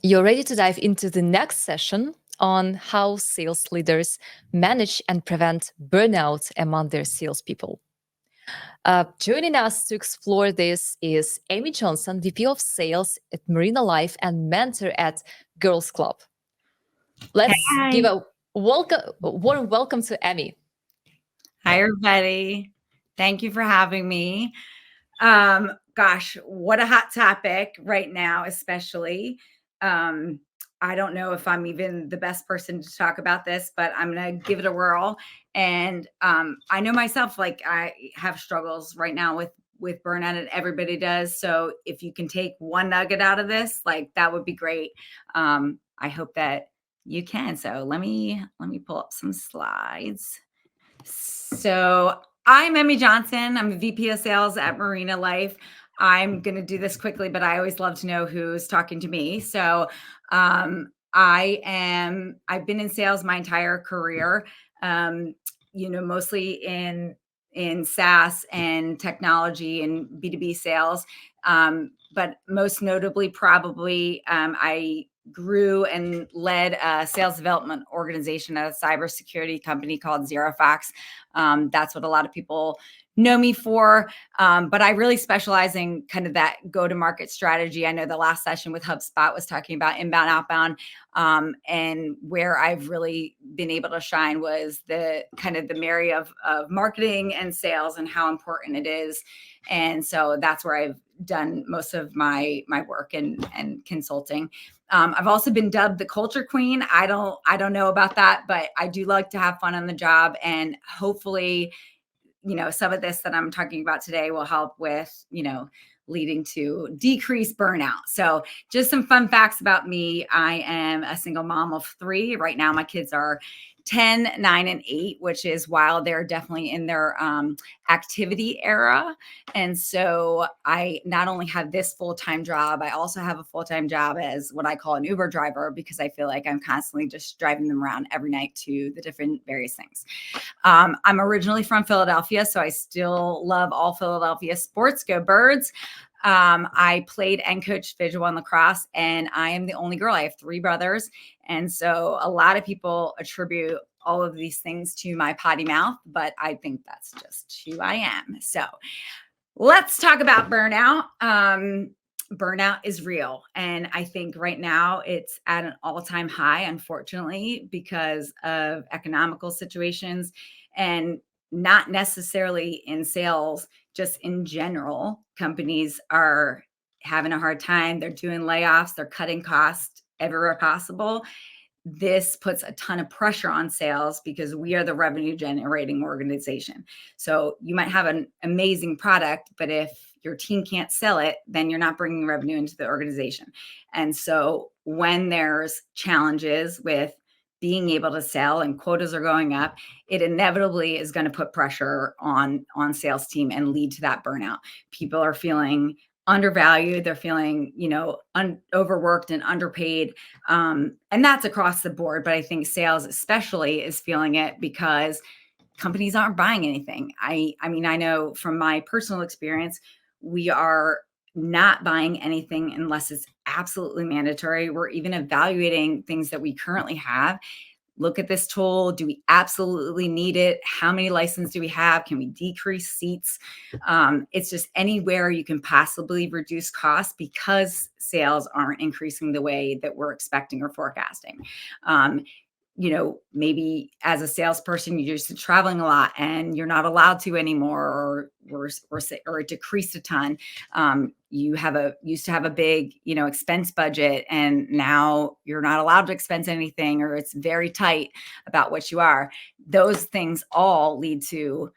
You're ready to dive into the next session on how sales leaders manage and prevent burnout among their salespeople. Joining us to explore this is Emmy Johnson, VP of Sales at Marinalife and mentor at GirlsClub. Let's give Hi. a warm welcome to Emmy. Hi, everybody. Thank you for having me. Gosh, what a hot topic right now, especially. I don't know if I'm even the best person to talk about this, but I'm going to give it a whirl. And I know myself, like I have struggles right now with burnout, and everybody does. So if you can take one nugget out of this, like that would be great. I hope that you can. So let me pull up some slides. So I'm Emmy Johnson. I'm a VP of Sales at Marinalife. I'm going to do this quickly, but I always love to know who's talking to me. So I've been in sales my entire career, mostly in SaaS and technology and B2B sales. But most notably, probably I grew and led a sales development organization at a cybersecurity company called ZeroFox. That's what a lot of people know me for. But I really specialize in kind of that go-to-market strategy. I know the last session with HubSpot was talking about inbound, outbound. And where I've really been able to shine was the kind of the marry of marketing and sales and how important it is. And so that's where I've done most of my work and consulting. I've also been dubbed the culture queen. I don't know about that, but I do like to have fun on the job, and hopefully, some of this that I'm talking about today will help with, leading to decreased burnout. So just some fun facts about me. I am a single mom of 3. Right now, my kids are 10, 9, and 8, which is while they're definitely in their activity era. And so I not only have this full-time job, I also have a full-time job as what I call an Uber driver, because I feel like I'm constantly just driving them around every night to the different various things. I'm originally from Philadelphia, so I still love all Philadelphia sports. Go Birds. I played and coached visual and lacrosse, and I am the only girl. I have 3 brothers. And so a lot of people attribute all of these things to my potty mouth, but I think that's just who I am. So let's talk about burnout. Burnout is real. And I think right now it's at an all-time high, unfortunately, because of economical situations, and not necessarily in sales, just in general. Companies are having a hard time. They're doing layoffs, they're cutting costs everywhere possible. This puts a ton of pressure on sales because we are the revenue generating organization. So you might have an amazing product, but if your team can't sell it, then you're not bringing revenue into the organization. And so when there's challenges with being able to sell and quotas are going up, it inevitably is going to put pressure on sales team and lead to that burnout. People are feeling undervalued, they're feeling, overworked and underpaid. And that's across the board. But I think sales especially is feeling it because companies aren't buying anything. I mean, I know from my personal experience, we are not buying anything unless it's absolutely mandatory. We're even evaluating things that we currently have. Look at this tool. Do we absolutely need it? How many licenses do we have? Can we decrease seats? It's just anywhere you can possibly reduce costs because sales aren't increasing the way that we're expecting or forecasting. Maybe as a salesperson, you're used to traveling a lot and you're not allowed to anymore, or it decreased a ton. You used to have a big, expense budget, and now you're not allowed to expense anything, or it's very tight about what you are. Those things all lead to,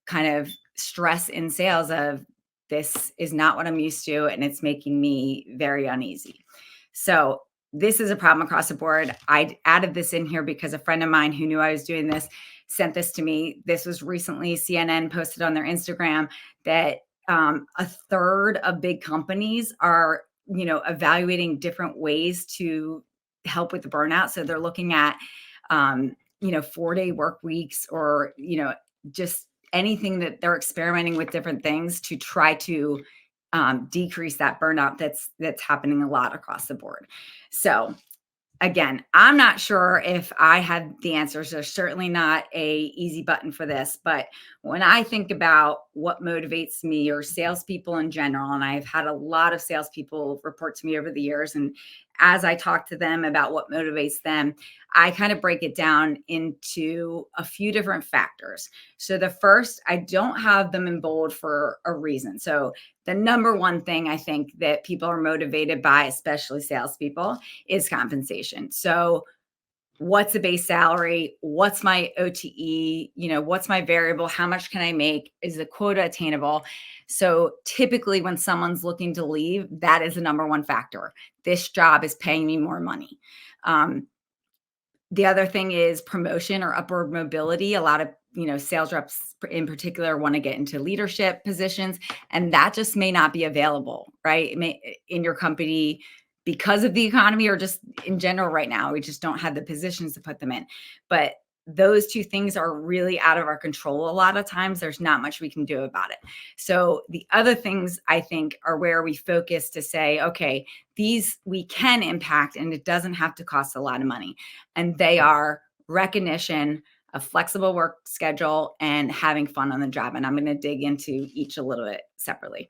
kind of stress in sales of, this is not what I'm used to, and it's making me very uneasy. So this is a problem across the board. I added this in here because a friend of mine who knew I was doing this sent this to me. This was recently, CNN posted on their Instagram that a third of big companies are, evaluating different ways to help with the burnout. So they're looking at, 4-day work weeks, or, just anything that they're experimenting with different things to try to decrease that burnout that's happening a lot across the board. So again, I'm not sure if I had the answers. There's certainly not a easy button for this, but when I think about what motivates me or salespeople in general, and I've had a lot of salespeople report to me over the years, and as I talk to them about what motivates them, I kind of break it down into a few different factors. So the first, I don't have them in bold for a reason. So the number one thing I think that people are motivated by, especially salespeople, is compensation. So what's the base salary? What's my OTE? What's my variable? How much can I make? Is the quota attainable? So typically when someone's looking to leave, that is the number one factor. This job is paying me more money. The other thing is promotion or upward mobility. A lot of sales reps in particular want to get into leadership positions, and that just may not be available, right? In your company because of the economy or just in general right now. We just don't have the positions to put them in. But those two things are really out of our control. A lot of times there's not much we can do about it. So the other things I think are where we focus to say, okay, these we can impact and it doesn't have to cost a lot of money. And they are recognition, a flexible work schedule, and having fun on the job. And I'm going to dig into each a little bit separately.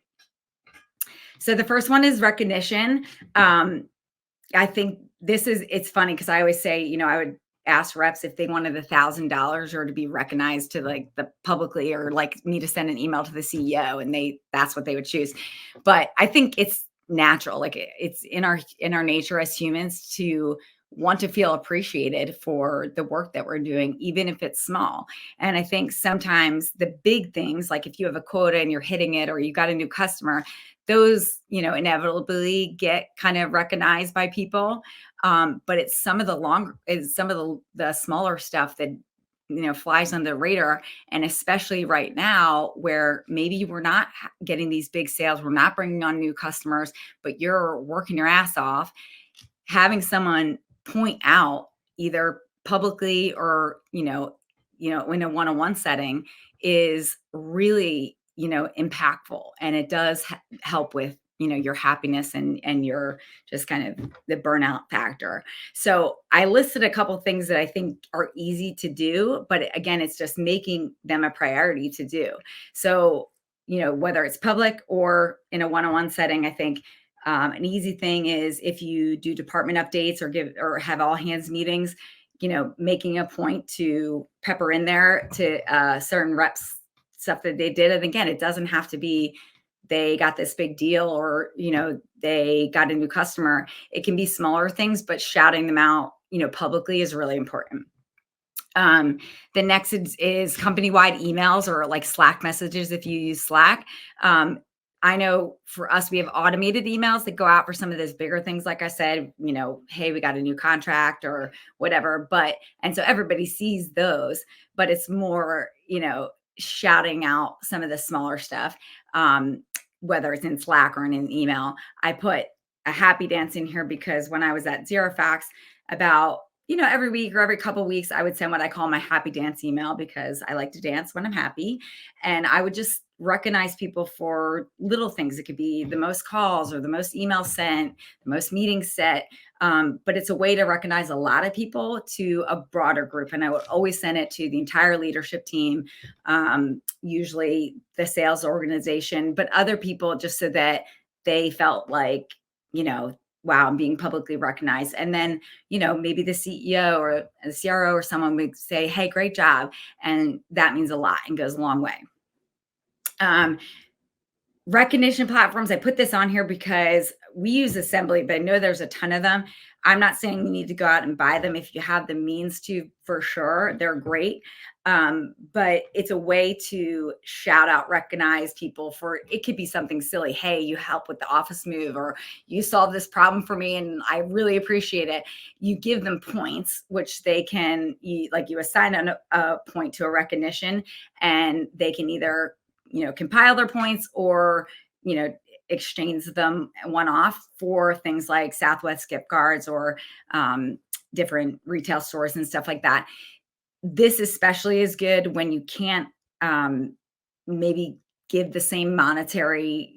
So the first one is recognition. I think it's funny because I always say, I would ask reps if they wanted $1,000 or to be recognized to like the publicly or like me to send an email to the CEO, and that's what they would choose. But I think it's natural. Like it's in our nature as humans to want to feel appreciated for the work that we're doing, even if it's small. And I think sometimes the big things, like if you have a quota and you're hitting it or you got a new customer, those, inevitably get kind of recognized by people. But it's some of the smaller stuff that, flies on the radar. And especially right now where maybe we're not getting these big sales, we're not bringing on new customers, but you're working your ass off, having someone point out either publicly or, in a one-on-one setting is really, impactful. And it does help with, your happiness and your just kind of the burnout factor. So I listed a couple things that I think are easy to do, but again, it's just making them a priority to do. So, whether it's public or in a one-on-one setting, I think an easy thing is if you do department updates or have all hands meetings, making a point to pepper in there to certain reps stuff that they did. And again, it doesn't have to be they got this big deal or, they got a new customer. It can be smaller things, but shouting them out, publicly is really important. The next is company-wide emails or like Slack messages if you use Slack. I know for us, we have automated emails that go out for some of those bigger things. Like I said, hey, we got a new contract or whatever. And so everybody sees those, but it's more, shouting out some of the smaller stuff, whether it's in Slack or in an email. I put a happy dance in here because when I was at ZeroFax about every week or every couple of weeks, I would send what I call my happy dance email because I like to dance when I'm happy. And I would just recognize people for little things. It could be the most calls or the most emails sent, the most meetings set. But it's a way to recognize a lot of people to a broader group. And I would always send it to the entire leadership team, usually the sales organization, but other people just so that they felt like, wow, I'm being publicly recognized. And then, maybe the CEO or the CRO or someone would say, hey, great job. And that means a lot and goes a long way. Recognition platforms. I put this on here because we use Assembly, but I know there's a ton of them. I'm not saying you need to go out and buy them if you have the means to, for sure. They're great. But it's a way to shout out, recognize people for, it could be something silly. Hey, you helped with the office move, or you solved this problem for me and I really appreciate it. You give them points, which they can, you assign a point to a recognition, and they can either compile their points or, exchange them one-off for things like Southwest gift cards or different retail stores and stuff like that. This especially is good when you can't maybe give the same monetary,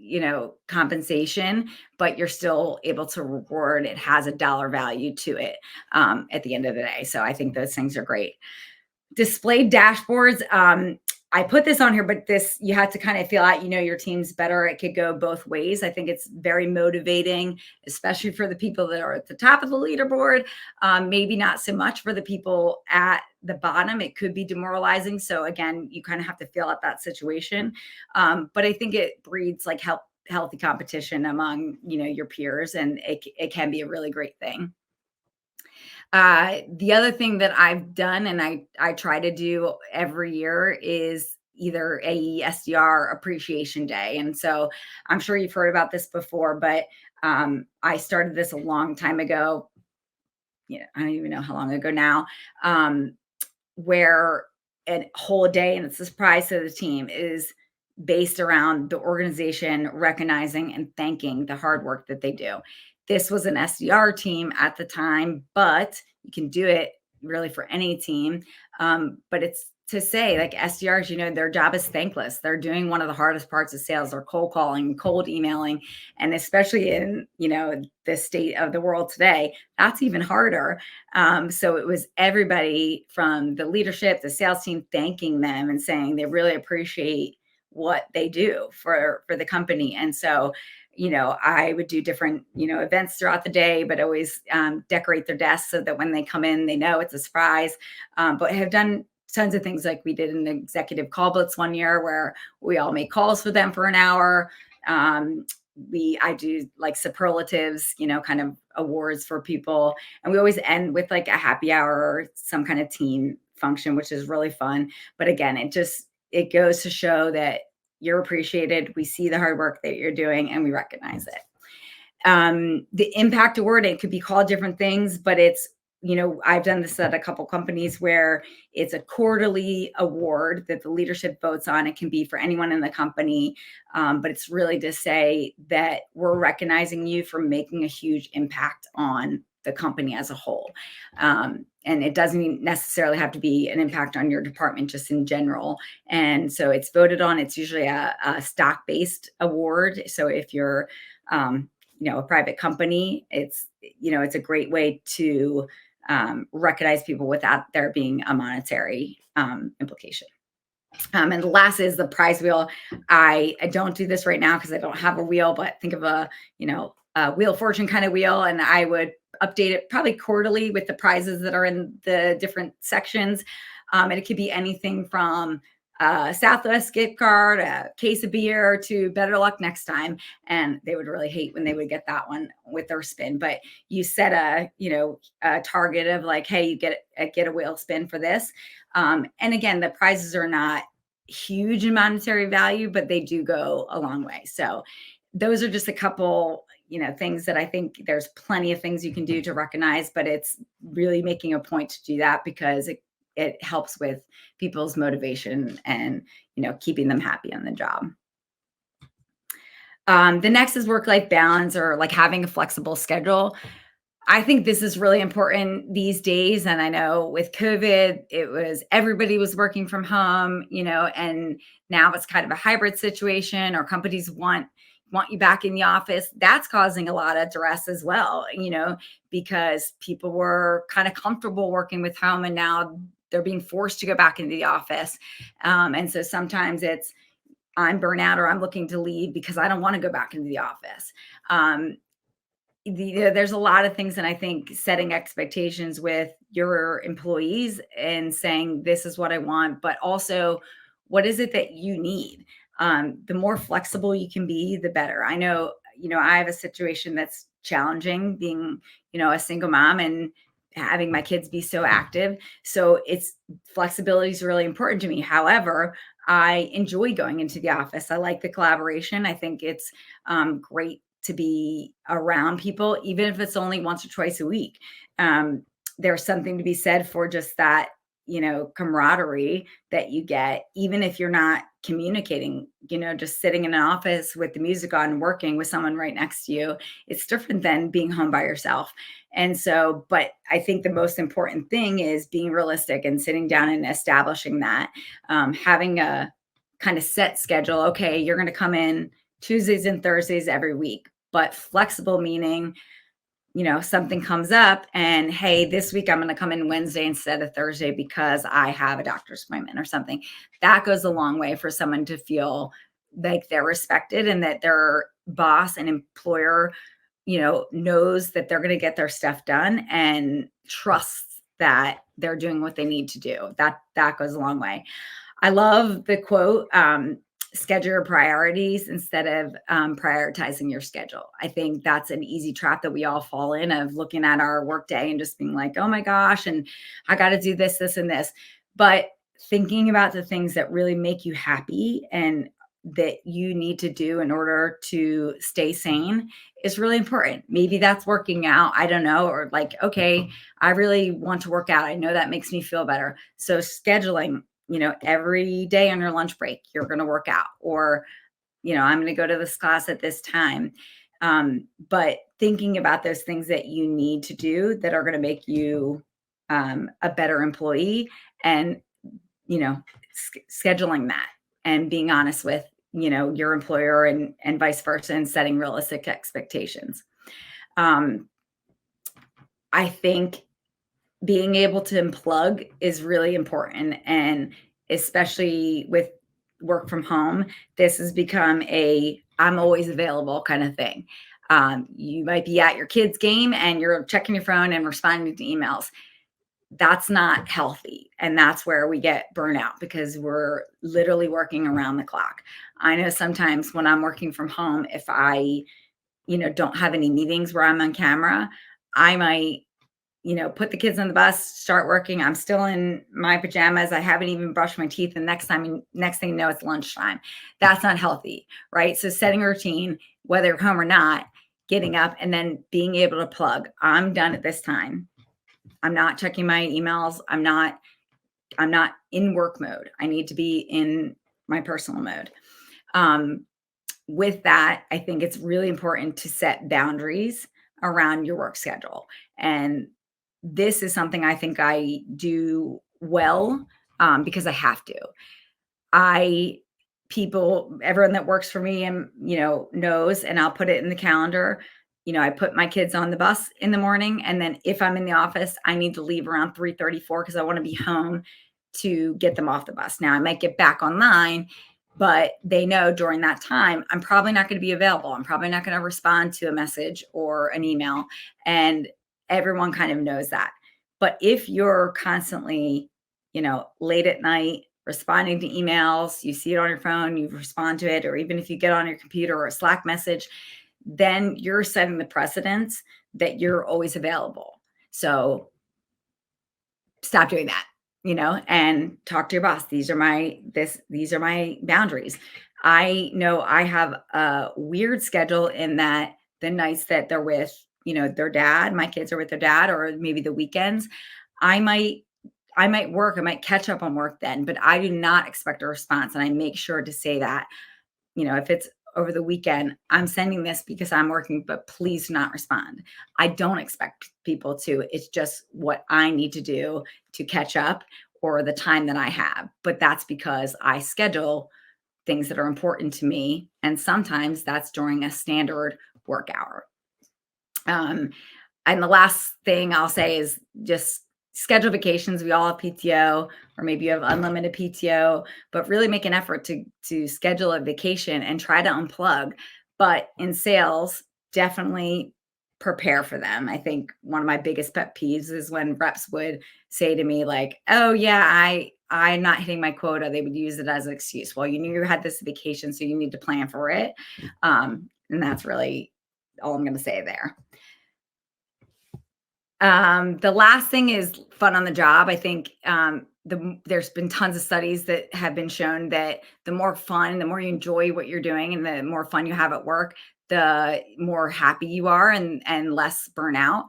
compensation, but you're still able to reward. It has a dollar value to it at the end of the day. So I think those things are great. Displayed dashboards. I put this on here, but this, you have to kind of feel out, your team's better. It could go both ways. I think it's very motivating, especially for the people that are at the top of the leaderboard. Maybe not so much for the people at the bottom. It could be demoralizing. So again, you kind of have to feel out that situation. But I think it breeds like healthy competition among, your peers, and it can be a really great thing. The other thing that I've done, and I try to do every year, is either a SDR appreciation day. And so I'm sure you've heard about this before, but I started this a long time ago. I don't even know how long ago now, where a whole day, and it's a surprise to the team, is based around the organization recognizing and thanking the hard work that they do. This was an SDR team at the time, but you can do it really for any team. But it's to say, like, SDRs, their job is thankless. They're doing one of the hardest parts of sales. They're cold calling, cold emailing, and especially in, the state of the world today, that's even harder. So it was everybody from the leadership, the sales team, thanking them and saying they really appreciate what they do for the company. And so, I would do different, events throughout the day, but always decorate their desks so that when they come in, they know it's a surprise. But I have done tons of things, like we did an executive call blitz one year where we all make calls for them for an hour. I do like superlatives, kind of awards for people. And we always end with like a happy hour or some kind of team function, which is really fun. But again, it goes to show that you're appreciated. We see the hard work that you're doing and we recognize it. The impact award, it could be called different things, but it's, I've done this at a couple companies where it's a quarterly award that the leadership votes on. It can be for anyone in the company, but it's really to say that we're recognizing you for making a huge impact on the company as a whole. And it doesn't necessarily have to be an impact on your department, just in general. And so it's voted on. It's usually a stock-based award. So if you're, a private company, it's a great way to recognize people without there being a monetary implication. And the last is the prize wheel. I don't do this right now because I don't have a wheel, but think of a Wheel of Fortune kind of wheel, and I would update it probably quarterly with the prizes that are in the different sections. And it could be anything from Southwest gift card, a case of beer, to better luck next time. And they would really hate when they would get that one with their spin. But you set a target of like, hey, you get a wheel spin for this. And again, the prizes are not huge in monetary value, but they do go a long way. So those are just a couple things that I think there's plenty of things you can do to recognize, but it's really making a point to do that because it helps with people's motivation and, keeping them happy on the job. The next is work-life balance, or like having a flexible schedule. I think this is really important these days. And I know with COVID, everybody was working from home, and now it's kind of a hybrid situation, or companies want you back in the office. That's causing a lot of duress as well, because people were kind of comfortable working with home, and now they're being forced to go back into the office. And so sometimes it's, I'm burnout, or I'm looking to leave because I don't want to go back into the office. There's a lot of things, and I think setting expectations with your employees and saying, this is what I want, but also what is it that you need? The more flexible you can be, the better. I know, I have a situation that's challenging, being, a single mom and having my kids be so active. So flexibility is really important to me. However, I enjoy going into the office. I like the collaboration. I think it's great to be around people, even if it's only once or twice a week. There's something to be said for just that, camaraderie that you get, even if you're not communicating, just sitting in an office with the music on and working with someone right next to you. It's different than being home by yourself. And so, but I think the most important thing is being realistic and sitting down and establishing that, having a kind of set schedule. Okay, you're going to come in Tuesdays and Thursdays every week, but flexible meaning, something comes up and, hey, this week I'm going to come in Wednesday instead of Thursday because I have a doctor's appointment or something. That goes a long way for someone to feel like they're respected and that their boss and employer, knows that they're going to get their stuff done and trusts that they're doing what they need to do. That goes a long way. I love the quote, schedule your priorities instead of prioritizing your schedule. I think that's an easy trap that we all fall in, of looking at our workday and just being like, oh my gosh, and I got to do this, this, and this. But thinking about the things that really make you happy and that you need to do in order to stay sane is really important. Maybe that's working out. I don't know. Or like, okay, I really want to work out. I know that makes me feel better. So scheduling, every day on your lunch break, you're going to work out, or, I'm going to go to this class at this time. But thinking about those things that you need to do that are going to make you a better employee, and, scheduling that and being honest with, your employer, and vice versa, and setting realistic expectations. I think being able to unplug is really important. And especially with work from home, this has become I'm always available kind of thing. You might be at your kid's game and you're checking your phone and responding to emails. That's not healthy. And that's where we get burnout, because we're literally working around the clock. I know sometimes when I'm working from home, if I, don't have any meetings where I'm on camera, I might, put the kids on the bus, start working. I'm still in my pajamas. I haven't even brushed my teeth. And next thing you know, it's lunchtime. That's not healthy, right? So setting a routine, whether you're home or not, getting up and then being able to plug. I'm done at this time. I'm not checking my emails. I'm not in work mode. I need to be in my personal mode. With that, I think it's really important to set boundaries around your work schedule. And this is something I think I do well, because I have to. Everyone that works for me and, knows, and I'll put it in the calendar. I put my kids on the bus in the morning. And then if I'm in the office, I need to leave around 3:34 because I want to be home to get them off the bus. Now I might get back online, but they know during that time, I'm probably not going to be available. I'm probably not going to respond to a message or an email. And everyone kind of knows that. But if you're constantly, late at night, responding to emails, you see it on your phone, you respond to it, or even if you get on your computer or a Slack message, then you're setting the precedence that you're always available. So stop doing that, and talk to your boss. These are my boundaries. I know I have a weird schedule in that the nights that they're with, their dad, my kids are with their dad, or maybe the weekends, I might work, I might catch up on work then, but I do not expect a response. And I make sure to say that, if it's over the weekend, I'm sending this because I'm working, but please do not respond. I don't expect people to. It's just what I need to do to catch up, or the time that I have. But that's because I schedule things that are important to me. And sometimes that's during a standard work hour. And the last thing I'll say is just schedule vacations. We all have PTO, or maybe you have unlimited PTO, but really make an effort to schedule a vacation and try to unplug. But in sales, definitely prepare for them. I think one of my biggest pet peeves is when reps would say to me like, oh yeah, I'm not hitting my quota. They would use it as an excuse. Well, you knew you had this vacation, so you need to plan for it. And that's really all I'm going to say there. The last thing is fun on the job. I think there's been tons of studies that have been shown that the more fun, the more you enjoy what you're doing, and the more fun you have at work, the more happy you are, and less burnout.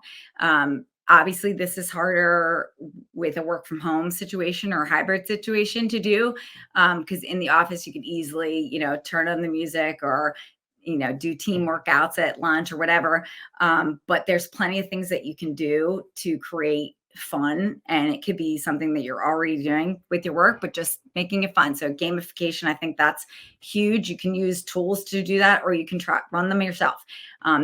Obviously, this is harder with a work from home situation or a hybrid situation to do, because in the office you could easily, turn on the music, or do team workouts at lunch or whatever. But there's plenty of things that you can do to create fun, and it could be something that you're already doing with your work, but just making it fun. So gamification, I think that's huge. You can use tools to do that, or you can run them yourself.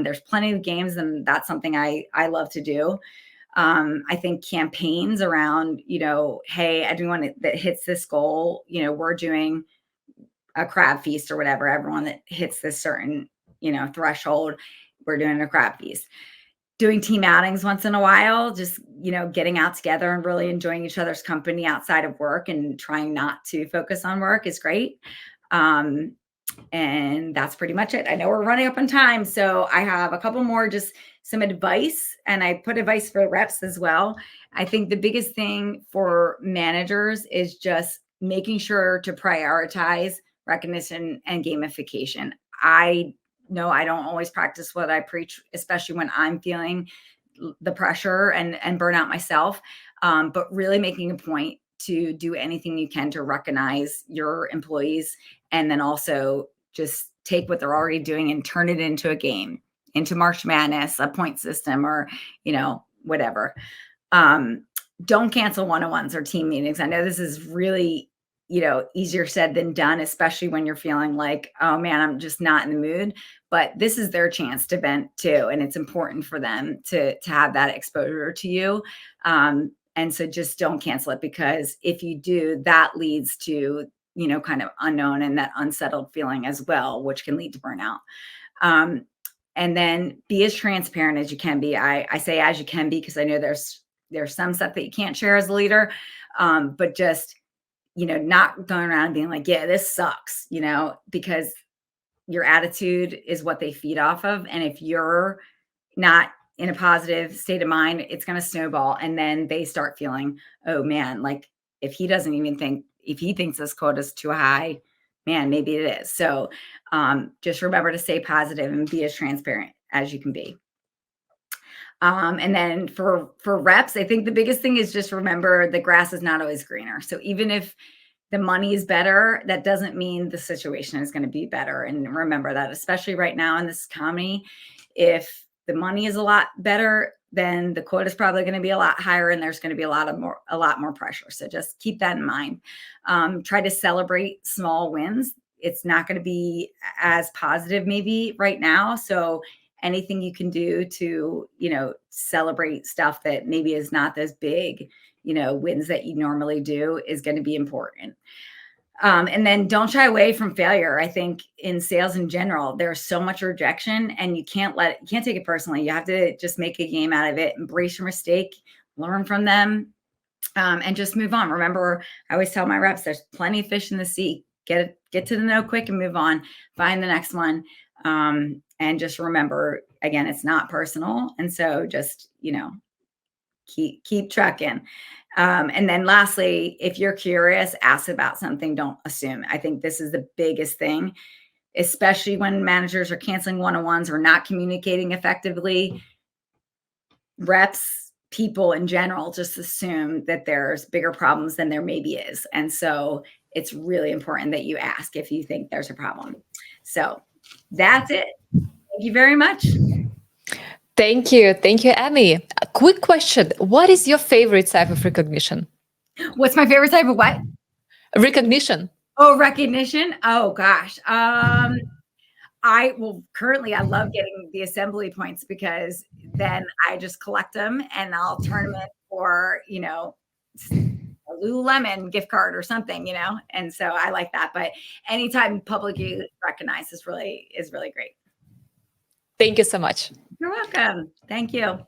There's plenty of games, and that's something I love to do. I think campaigns around, hey, everyone that hits this goal, we're doing a crab feast or whatever. Everyone that hits this certain, threshold, we're doing a crab feast. Doing team outings once in a while, just, getting out together and really enjoying each other's company outside of work and trying not to focus on work is great. And that's pretty much it. I know we're running up on time, so I have a couple more, just some advice, and I put advice for reps as well. I think the biggest thing for managers is just making sure to prioritize recognition and gamification. I know I don't always practice what I preach, especially when I'm feeling the pressure and burnout myself, but really making a point to do anything you can to recognize your employees, and then also just take what they're already doing and turn it into a game, into March Madness, a point system, or, whatever. Don't cancel one-on-ones or team meetings. I know this is really, easier said than done, especially when you're feeling like, oh man, I'm just not in the mood, but this is their chance to vent too. And it's important for them to have that exposure to you. And so just don't cancel it, because if you do, that leads to, kind of unknown and that unsettled feeling as well, which can lead to burnout. And then be as transparent as you can be. I say as you can be, because I know there's some stuff that you can't share as a leader, but just, not going around being like, yeah, this sucks, because your attitude is what they feed off of. And if you're not in a positive state of mind, it's going to snowball. And then they start feeling, oh man, like if he thinks this quota is too high, man, maybe it is. So just remember to stay positive and be as transparent as you can be. And then for reps, I think the biggest thing is just remember the grass is not always greener. So even if the money is better, that doesn't mean the situation is going to be better. And remember that, especially right now in this economy, if the money is a lot better, then the quota is probably going to be a lot higher, and there's going to be a lot more pressure. So just keep that in mind. Try to celebrate small wins. It's not going to be as positive maybe right now. So anything you can do to, celebrate stuff that maybe is not those big, wins that you normally do is going to be important. And then don't shy away from failure. I think in sales in general, there's so much rejection, and you can't take it personally. You have to just make a game out of it, embrace your mistake, learn from them, and just move on. Remember, I always tell my reps, there's plenty of fish in the sea. Get to the no quick and move on, find the next one. And just remember, again, it's not personal. And so just, keep trucking. And then lastly, if you're curious, ask about something, don't assume. I think this is the biggest thing, especially when managers are canceling one-on-ones or not communicating effectively. Reps, people in general, just assume that there's bigger problems than there maybe is. And so it's really important that you ask if you think there's a problem. So that's it. Thank you very much. Thank you, Emmy. A quick question: what is your favorite type of recognition? What's my favorite type of what? Recognition. Oh, recognition. Oh gosh. Currently I love getting the assembly points, because then I just collect them and I'll turn them in for, a Lululemon gift card or something, and so I like that. But anytime publicly recognized is really great. Thank you so much. You're welcome. Thank you.